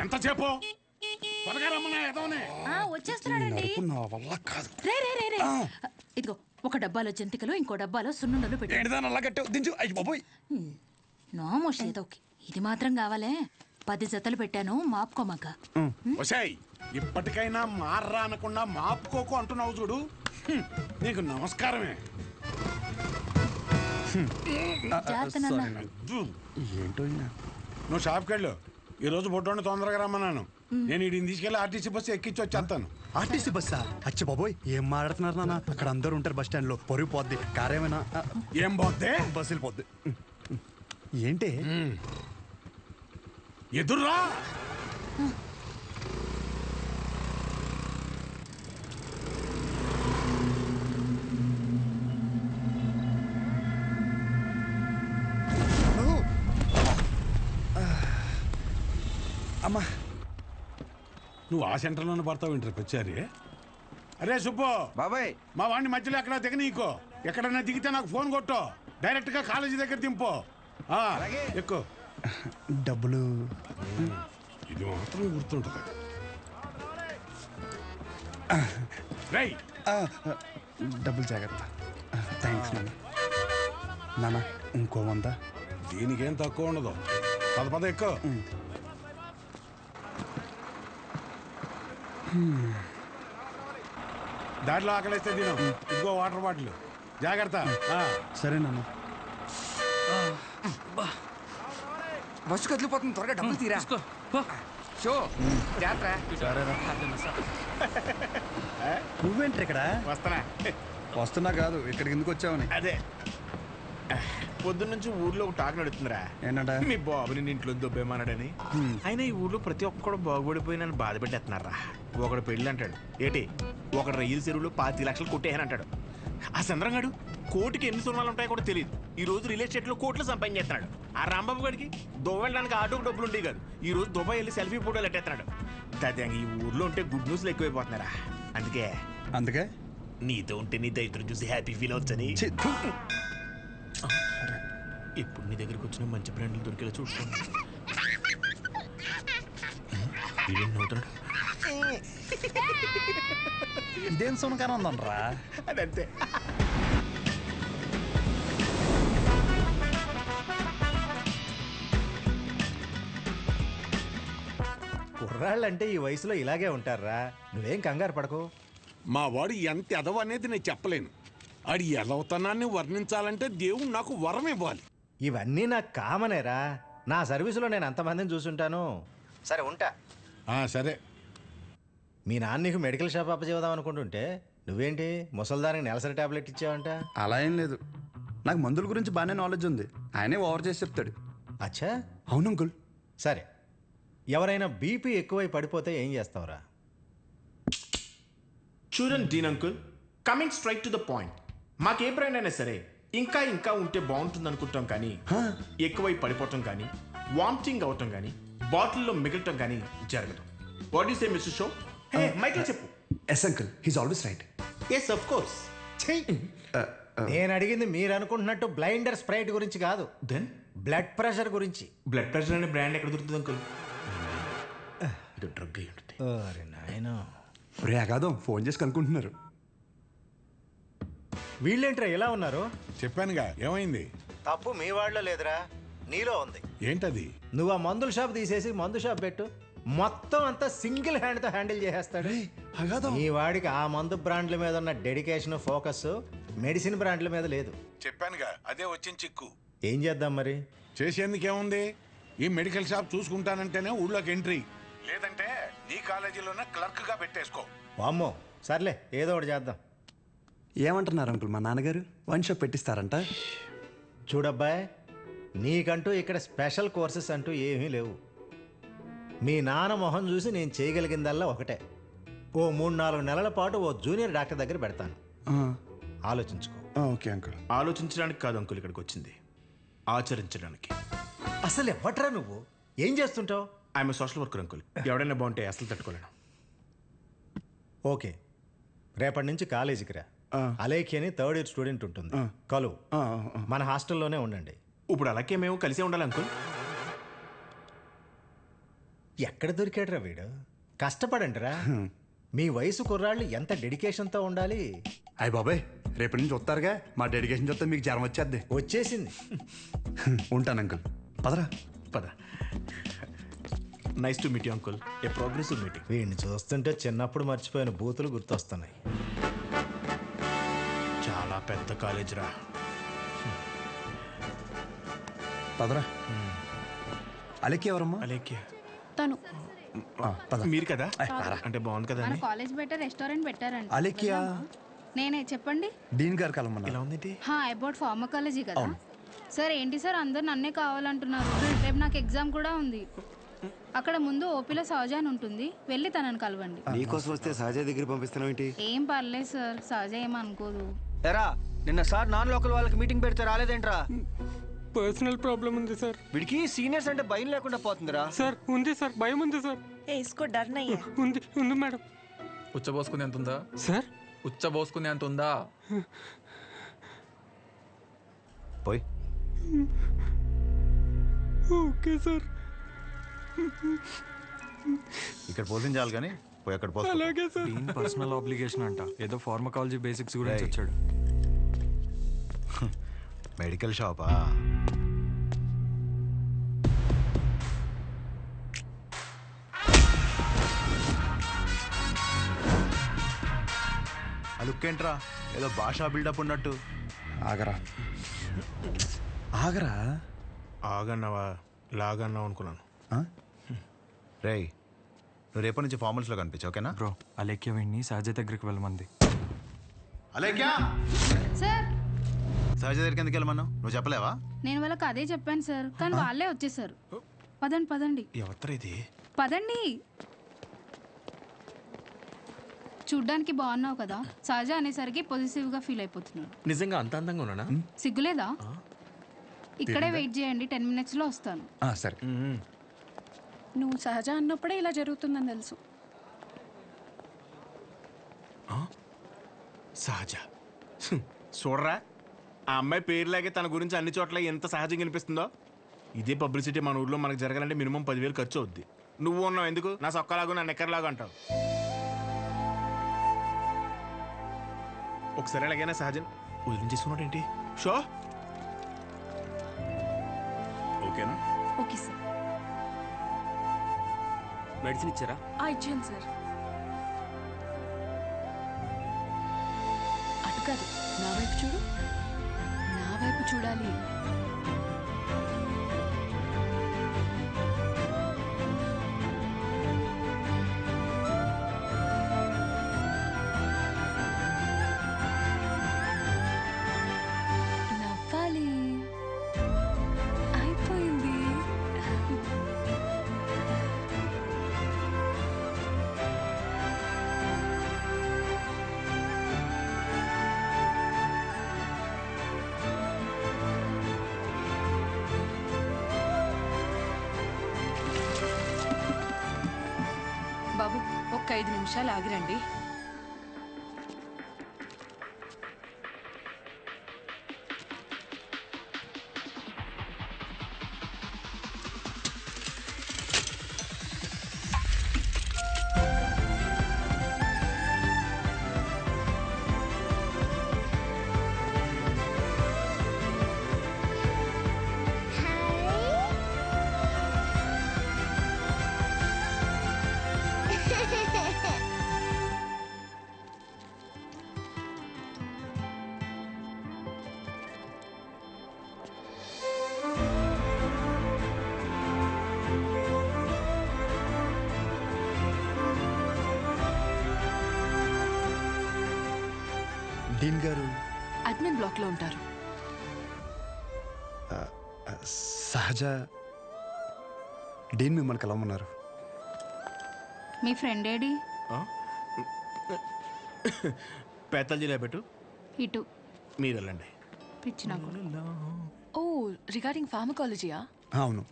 ఎంతసేపు త్వరగా రమ్మన్నా ఎదవనే. వచ్చేస్తున్నాడండి. ఇదిగో ఒక డబ్బాలో జంతికలు ఇంకో డబ్బాలో సున్నుండలు పెట్టు. నోమోష్ ఏదోకి ఇది మాత్రం కావాలే. 10 జతలు పెట్టాను మాపుకోమాక. ఒసేయ్ ఇప్పటికైనా మార్రా అనకుండా మాపుకోకు అంటున్నావు చూడు. నీకు నమస్కారమే. ఏంటో నువ్వు షాప్కి వెళ్ళు. ఈ రోజు బొట్టోని తొందరగా రమ్మన్నాను. నేను వీడిని తీసుకెళ్ళి ఆర్టీసీ బస్సు ఎక్కించి వచ్చేస్తాను. ఆర్టీసీ బస్సా? అచ్చ బాబోయ్, ఏం మాట్లాడుతున్నారు నాన్న? అక్కడ అందరూ ఉంటారు బస్ స్టాండ్ లో. పొరుగు పోద్ది. కారేమైనా ఏం పోద్ది? బస్సు వెళ్ళిపోద్ది. ఏంటి ఎదుర్రా. అమ్మా, నువ్వు ఆ సెంటర్లోనే పడతావు ఇంటర్ వచ్చారి. అరే సుబ్బు బాబాయ్, మా వాడిని మధ్యలో ఎక్కడ దిగ నీకో. ఎక్కడన్నా దిగితే నాకు ఫోన్ కొట్టు. డైరెక్ట్ గా కాలేజీ దగ్గర దింపు. ఎక్కువ డబ్బులు ఇది మాత్రం గుర్తుంటుంది. రై డబ్బులు జాగ్రత్త. థ్యాంక్స్ నాన్న. నాన్న ఇంకో 100. దీనికేం తక్కువ ఉండదు. పద ఎక్కువ. దాంట్లో ఆకలిస్తే తిను. ఇంకో వాటర్ బాటిల్ జాగ్రత్త. సరే నాన్న. బస్సు కదిలిపోతుంది, త్వరగా డబ్బులు తీరా. షో నువ్వేంటి ఇక్కడ? వస్తున్నా కాదు, ఇక్కడికి ఎందుకు వచ్చావని. అదే పొద్దున్నుంచి ఊర్లో ఒక టాక్ నడుతుందిరా. ఏంటంట? మీ బాబుని ఇంట్లో దొబ్బేమన్నాడని. అయినా ఈ ఊర్లో ప్రతి ఒక్కడు బాగుపడిపోయి నన్ను బాధ పెట్టేస్తున్నారా. ఒకడు పెళ్ళి అంటాడు, ఏటి ఒకడు రైలు చెరువులో 25 లక్షలు కొట్టేయని అంటాడు. ఆ చంద్రంగాడు కోటికి ఎన్ని సున్నాలు ఉంటాయో కూడా తెలియదు. ఈ రోజు రియల్ ఎస్టేట్ లో కోట్లు సంపాదించేస్తున్నాడు. ఆ రాంబాబు గారికి దుబాయ్ వెళ్ళడానికి ఆటోకి డబ్బులు ఉండేవి కాదు. ఈ రోజు దుబాయ్ వెళ్ళి సెల్ఫీ ఫోటోలు ఎట్టేస్తున్నాడు. దాదాపు ఈ ఊర్లో ఉంటే గుడ్ న్యూస్లు ఎక్కువైపోతున్నారా. అందుకే నీతో ఉంటే నీ దైత్రం చూసి హ్యాపీ ఫీల్ అవచ్చని ఇప్పుడు నీ దగ్గరికి వచ్చిన మంచి బ్రాండ్లు దొరికేలా చూసుకోండి. ఇదేం సునకాన ఉందనరా? అదంతే. కుర్రాళ్ళంటే ఈ వయసులో ఇలాగే ఉంటారా. నువ్వేం కంగారు పడకు. మా వాడు ఎంత ఎదవ అనేది నేను చెప్పలేను. ఆడి ఎదవతనాన్ని వర్ణించాలంటే దేవుడు నాకు వరం ఇవ్వాలి. ఇవన్నీ నాకు కామనేరా. నా సర్వీసులో నేను అంతమందిని చూసుంటాను. సరే ఉంటా. సరే. మీ నాన్న నీకు మెడికల్ షాప్ అప్పచేద్దాం అనుకుంటుంటే నువ్వేంటి ముసల్దానికి నెలసరి టాబ్లెట్ ఇచ్చావంట? అలా ఏం లేదు, నాకు మందుల గురించి బాగానే నాలెడ్జ్ ఉంది. ఆయనే ఓవర్ చేసి చెప్తాడు. అచ్చా, అవును అంకుల్. సరే, ఎవరైనా బీపీ ఎక్కువై పడిపోతే ఏం చేస్తావురా? చూడండి Dean uncle, coming straight to the point. మాకే బ్రాండ్ అయినా సరే ఇంకా ఇంకా ఉంటే బాగుంటుంది అనుకుంటాం, కానీ ఎక్కువై పడిపోవటం కానీ వామిటింగ్ అవటం కానీ బాటిల్లో మిగలటం కానీ జరగదు. What is a mister show? Michael చెప్పు. Yes uncle, he's always right. Yes of course. నేను అడిగింది మీరు అనుకుంటున్నట్టు బ్లైండర్ స్ప్రైట్ గురించి కాదు, దెన్ బ్లడ్ ప్రెషర్ గురించి. బ్లడ్ ప్రెషర్ అనే బ్రాండ్ ఎక్కడ దొరుకుతుంది అంకుల్? ఇది డ్రగ్ అయి ఉంటుంది. అరే నాయనా, రే అగాదం ఫోన్ చేసి కనుక్కుంటున్నారు. వీళ్ళేంట్రా ఎలా ఉన్నారు? చెప్పానుగా, ఏమైంది? తప్పు మీ వాళ్ళలో లేదురా, నీలో ఉంది. ఏంటది? నువ్వు ఆ మందుల షాప్ తీసేసి మందు షాప్ పెట్టు, మొత్తం అంతా సింగిల్ హ్యాండ్తో హ్యాండిల్ చేసేస్తాడు. ఈ వాడికి ఆ మందు బ్రాండ్ల మీద ఉన్న డెడికేషన్, ఫోకస్ మెడిసిన్ బ్రాండ్ల మీద లేదు. చెప్పానుగా, అదే వచ్చిన చిక్కు. ఏం చేద్దాం మరి? చేసేందుకేముంది, ఈ మెడికల్ షాప్ చూసుకుంటానంటేనే ఊళ్ళోకి ఎంట్రీ, లేదంటే నీ కాలేజీలోనే క్లర్క్ గా పెట్టేసుకో. వామ్మో, సర్లే ఏదో ఒకటి చేద్దాం. ఏమంటున్నారు అంకుల్? మా నాన్నగారు వన్ షాప్ పెట్టిస్తారంట. చూడబ్బాయ్, నీకంటూ ఇక్కడ స్పెషల్ కోర్సెస్ అంటూ ఏమీ లేవు. మీ నాన్న మొహం చూసి నేను చేయగలిగిందల్లా ఒకటే, ఓ 3-4 నెలల పాటు ఓ జూనియర్ డాక్టర్ దగ్గర పెడతాను. ఆలోచించుకో. Okay uncle. ఆలోచించడానికి కాదు అంకుల్ ఇక్కడికి వచ్చింది, ఆచరించడానికి. అసలు ఎవ్వట్రా నువ్వు? ఏం చేస్తుంటావు? I'm social worker uncle. ఎవడైనా బాగుంటే అసలు తట్టుకోలేను. ఓకే, రేపటి నుంచి కాలేజీకి రా. అలేఖి అని 3rd ఇయర్ స్టూడెంట్ ఉంటుంది, కలువు. మన హాస్టల్లోనే ఉండండి. ఇప్పుడు అలాగే మేము కలిసే ఉండాలి అంకుల్. ఎక్కడ దొరికాడురా వీడు? కష్టపడండిరా. మీ వయసు కుర్రాళ్ళు ఎంత డెడికేషన్తో ఉండాలి. అయ్య బాబాయ్ రేపటి నుంచి వస్తారుగా, మా డెడికేషన్ చూస్తే మీకు జ్వరం వచ్చేద్ది. వచ్చేసింది. ఉంటాను అంకుల్, పదరా. పద. Nice to meet you uncle. A progressive meeting. వీడిని చూస్తుంటే చిన్నప్పుడు మర్చిపోయిన బూతులు గుర్తొస్తున్నాయి. చాలా పెద్ద కాలేజ్ రా. పదరా. అలెక్కి ఎవరమ్మా? అలేఖ్య తను పద. మీరు కదా? అంటే బాగుంది కదా మన అని. కాలేజ్ బయట రెస్టారెంట్ పెట్టారండి. అలెక్కియా? నేనే చెప్పండి. డీన్ గారు కలమన్నా. ఎలా ఉందేంటి? అబౌట్ ఫార్మకాలజీ కదా సార్. ఏంటి సార్ అందరు నన్నే కావాలంటున్నారు? రేపు నాకు ఎగ్జామ్ కూడా ఉంది. అక్కడ ముందు ఓపీలో సహజ అని ఉంటుంది, వెళ్ళి తనని కలవండి. నీకోసం వస్తే సహజ దగ్గర పంపిస్తున్నావు ఏంటి? ఏం పర్లేదు సార్, సహజ ఏమనుకోదు. ఎరా నిన్న సార్ నాన్ లోకల్ వాళ్ళకి మీటింగ్ పెడితే రాలేదేంట్రా? పర్సనల్ ప్రాబ్లం ఉంది సార్. వీడికి సీనియర్స్ అంటే భయం లేకుండా పోతుందిరా. సార్ ఉంది సార్, భయం ఉంది సార్. ఉంది ఉంది మేడం. ఉచ్చబోసుకునే అంత ఉందా సార్? ఉచ్చబోసుకునే అంత ఉందా? పోయి ఓకే సార్. ఇక్కడ పోషించాలి కానీ పోయి అక్కడ పోస్తా. అలాగే సార్. పర్సనల్ ఆబ్లిగేషన్ అంట, ఏదో ఫార్మకాలజీ బేసిక్స్ గురించి వచ్చాడు. మెడికల్ షాపా? ఆ లుక్ ఏంట్రా, ఏదో భాషా బిల్డప్ ఉన్నట్టు. ఆగరా ఆగరా. ఆగన్నావా లాగన్నావు అనుకున్నాను. రేయ్ నువ్వు రేపటి నుంచి ఫార్మల్స్లో కనిపించు, ఓకేనా? బ్రో అలేఖ్య వీడిని సహజ దగ్గరికి వెళ్ళమంది. అలేఖ్యా, సార్ సహజ దగ్గరికి ఎందుకు వెళ్ళమన్నావు? నువ్వు చెప్పలేవా? నేను వాళ్ళకి అదే చెప్పాను సార్, కానీ వాళ్ళే వచ్చేసారు. పదండి పదండి ఎవరు ఇది? పదండి. చూడ్డానికి బాగున్నావు కదా, సహజ అనేసరికి పొజిటివ్ గా ఫీల్ అయిపోతున్నాడు. నిజంగా అంత అందంగా ఉన్నానా? సిగ్గులేదా? ఇక్కడే వెయిట్ చేయండి, 10 minutes లో వస్తాను. సరే. నువ్వు సహజ అన్నప్పుడే ఇలా జరుగుతుందని తెలుసు. సహజ చూడరా, ఆ అమ్మాయి పేరులాగే తన గురించి అన్ని చోట్ల ఎంత సహజంగా అనిపిస్తుందో. ఇదే పబ్లిసిటీ మన ఊర్లో మనకు జరగాలంటే మినిమం 10,000 ఖర్చు అవుద్ది. నువ్వు ఉన్నావు ఎందుకు? నా సొక్కలాగా నా నెక్కర్లాగా అంటావు. ఒకసారి ఎలాగైనా సహజం వదిలించేసుకున్నాడు ఏంటి? షో ఓకేనా? Okay sir. మెడిసిన్ ఇచ్చారా? ఇచ్చాను సార్. అటు కాదు, నా వైపు చూడు. నా వైపు చూడాలి. నవ్వాలి. అయిపోయింది. బాబు ఒక్క 5 నిమిషాలు ఆగిరండి. డీన్ గారు అడ్మిన్ బ్లాక్ లో ఉంటారు. సహజ డీన్ మిమ్మల్ని కలవమన్నారు. మీ ఫ్రెండ్ ఏడి? పేతాల్జీలో పెట్టు, ఇటు మీరు వెళ్ళండి. పిచ్చిన ఓ రిగార్డింగ్ ఫార్మకాలజీయా? అవును.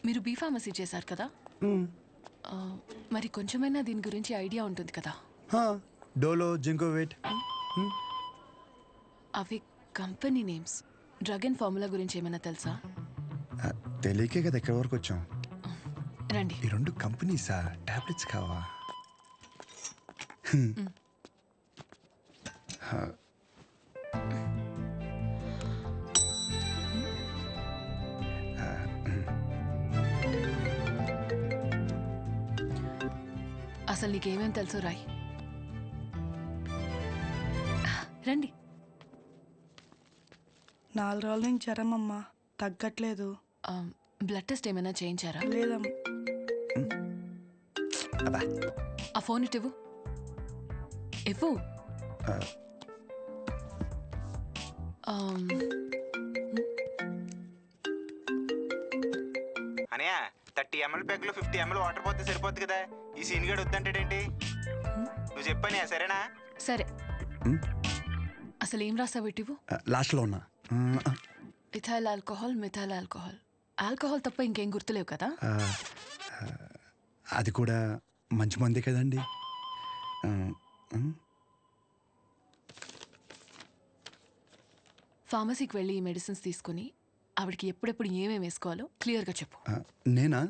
మీరు బీ ఫార్మసీ చేశారు కదా, మరి కొంచెమైనా దీని గురించి ఐడియా ఉంటుంది కదా. డోలో, జింకోవేట్. అవి company names. Drug and formula గురించి ఏమైనా తెలుసా? తెలియకే కదా ఎక్కడి వరకు వచ్చాం. రండి. ఈ 2 కంపెనీసా? టాబ్లెట్స్ కావా? అసలు నీకేమేం తెలుసు రాయ్. రండి. 4 రోజుల నుంచి జ్వరం అమ్మా, తగ్గట్లేదు. బ్లడ్ టెస్ట్ ఏమైనా చేయించారా? లేదమ్మా. ఆ ఫోన్ ఇటు ఇవ్వు. ఇవ్వు. అనయా 30 ml ప్యాక్లో 50 ml వాటర్ పోతే సరిపోద్ది కదా. ఈ సీన్ గడు వద్దంటాడేంటి? నువ్వు చెప్పానే సరేనా? సరే. అసలు ఏం రాసావు ఇటు? లాస్ట్లో ఉన్నా. Ethyl alcohol, methyl alcohol. Alcohol తప్ప ఇంకేం గుర్తులేవు కదా? అది కూడా మంచి మంది కదండి. ఫార్మసీకి వెళ్ళి ఈ మెడిసిన్స్ తీసుకుని ఆవిడకి ఎప్పుడెప్పుడు ఏమేమి వేసుకోవాలో క్లియర్గా చెప్పు. నేనా?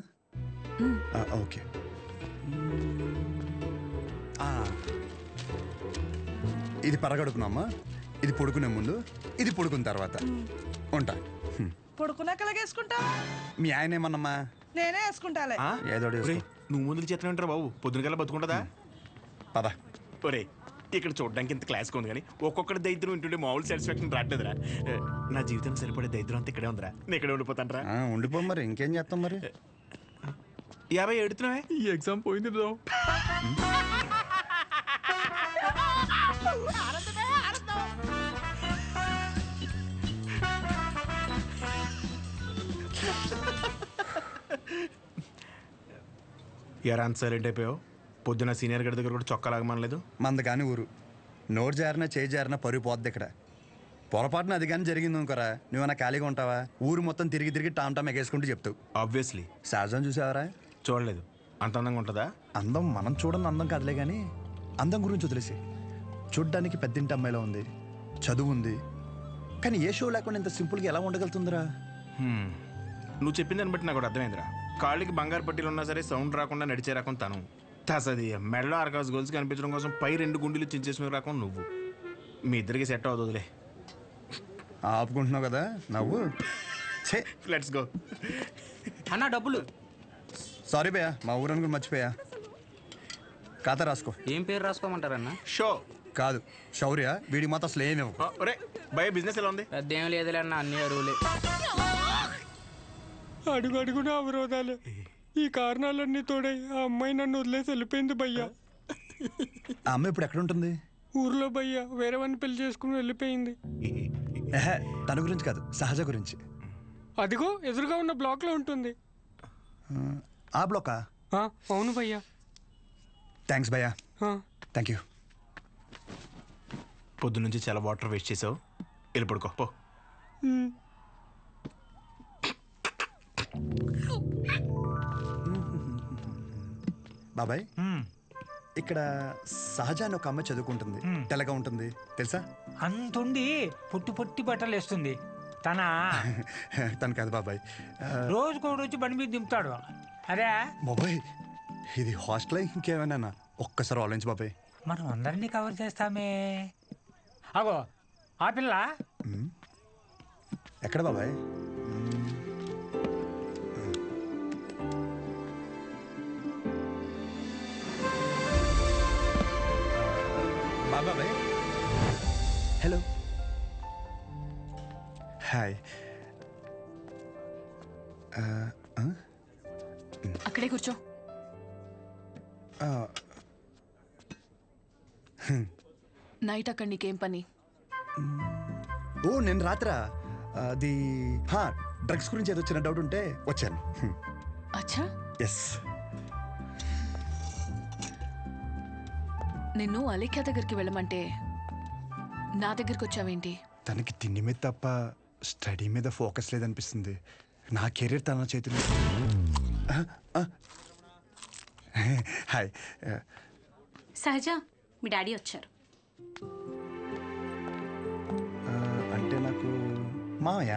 ఓకే. ఇది పరగడుకున్నామ్మా, ఇది పడుకునే ముందు, ఇది పడుకున్న తర్వాత. ఉంటా. పడుకున్నాక వేసుకుంటా. మీ ఆయన ఏమన్నమ్మా? నేనే వేసుకుంటాలే. ఏదో నువ్వు ముందుకు చేతనే ఉంటారా బాబు? పొద్దునకల్లా బతుకుంటుందా? పద. ఒరే ఇక్కడ చూడడానికి ఇంత క్లాస్గా ఉంది కానీ ఒక్కొక్కటి దరిద్రం వింటుండే మామూలు సాటిస్ఫాక్షన్ రావట్లేదురా. నా జీవితం సరిపడే దరిద్రం అంతా ఇక్కడే ఉందిరా. నేను ఇక్కడే ఉండిపోతాను రా. ఉండిపో మరి, ఇంకేం చేస్తాం మరి. 50 ఎడుతున్నావే? ఈ ఎగ్జామ్ పోయింది బ్రో. ఎరా అంత సైలెంట్ అయిపోయావు? పొద్దున సీనియర్ గడి దగ్గర కూడా చొక్కా లాగమనలేదు. మంద కానీ ఊరు నోరు జారినా చేయి జారినా పరుగు పోద్ది ఇక్కడ. పొరపాటున అది కానీ జరిగింది అనుకోరా, నువ్వన్నా ఖాళీగా ఉంటావా? ఊరు మొత్తం తిరిగి తిరిగి టామ్ టామ్ ఎగేసుకుంటూ చెప్తావు. ఆబ్వియస్లీ. సహజం చూసావరా? చూడలేదు. అంత అందంగా ఉంటుందా? అందం మనం చూడని అందం కాదులే కానీ అందం గురించి వదిలేసి. చూడ్డానికి పెద్దింటి అమ్మాయిలో ఉంది, చదువు ఉంది, కానీ ఏ షో లేకుండా ఇంత సింపుల్గా ఎలా ఉండగలుగుతుందిరా? నువ్వు చెప్పిన దాన్ని బట్టి నాకు కూడా అర్థమైందిరా. కాళ్ళకి బంగారు పట్టీలు ఉన్నా సరే సౌండ్ రాకుండా నడిచే రకం తను. తసది మెడలో ఆర్కాస్ గోల్స్ కనిపించడం కోసం పై 2 గుండెలు చించేసిన రకం నువ్వు. మీ ఇద్దరికి సెట్ అవుతుందిలే. ఆపుకుంటున్నావు కదా నవ్వు. Let's go. అన్న డబ్బులు. సారీ భయ్యా, మా ఊరని కూడా మర్చిపోయా. ఖాతా రాసుకో. ఏం పేరు రాసుకోమంటారన్న? షో కాదు శౌర్య. వీడికి మాత్రం అసలు ఏమి ఇవ్వకు. ఒరే భయ బిజినెస్ ఎలా ఉంది? పెద్ద ఏం లేదులే అన్న, అన్ని అరువులే. అడుగు అడుగున అవరోధాలే. ఈ కారణాలన్నీ తోడై ఆ అమ్మాయి నన్ను వదిలేసి వెళ్ళిపోయింది భయ్యా. ఆ అమ్మాయి ఇప్పుడు ఎక్కడ ఉంటుంది? ఊర్లో భయ్యా, వేరే వాడిని పెళ్లి చేసుకుని వెళ్ళిపోయింది. తన గురించి కాదు, సహజ గురించి. అదిగో ఎదురుగా ఉన్న బ్లాక్ లో ఉంటుంది. ఆ బ్లాకా? అవును భయ్యా. థ్యాంక్స్ భయ్యా. Thank you. పొద్దున్నుంచి చాలా వాటర్ వేస్ట్ చేసావు. వెళ్ళి పడుకో పో. బాబాయ్, ఇక్కడ సహజ అని ఒక అమ్మాయి చదువుకుంటుంది, తెల్లగా ఉంటుంది తెలుసా? అంతుండి పొట్టి పొట్టి బట్టలు వేస్తుంది. తను కాదు బాబాయ్. రోజుకో రోజు బండి మీద దింపుతాడు. అరే బాబాయ్, ఇది హాస్టల్ ఇంకేమైనా? ఒక్కసారి ఆలోచించు బాబాయ్. మనం అందరినీ కవర్ చేస్తామే. అగో ఆ పిల్ల ఎక్కడ బాబాయ్? బాబాయ్ హలో. హాయ్. అక్కడే కూర్చో. నైట్ అక్కడ నీకేం పని? ఓ నేను రాత్రా అది డ్రగ్స్ గురించి ఏదో చిన్న డౌట్ ఉంటే వచ్చాను. అచ్చా. ఎస్. నిన్ను అలేఖ్య దగ్గరికి వెళ్ళమంటే నా దగ్గరికి వచ్చావేంటి? తనకి తిండి మీద తప్ప స్టడీ మీద ఫోకస్ లేదనిపిస్తుంది. నా కెరీర్ తన చేతులు. హాయ్. సహజ, మీ డాడీ వచ్చారు. అంటే నాకు మావయ్య.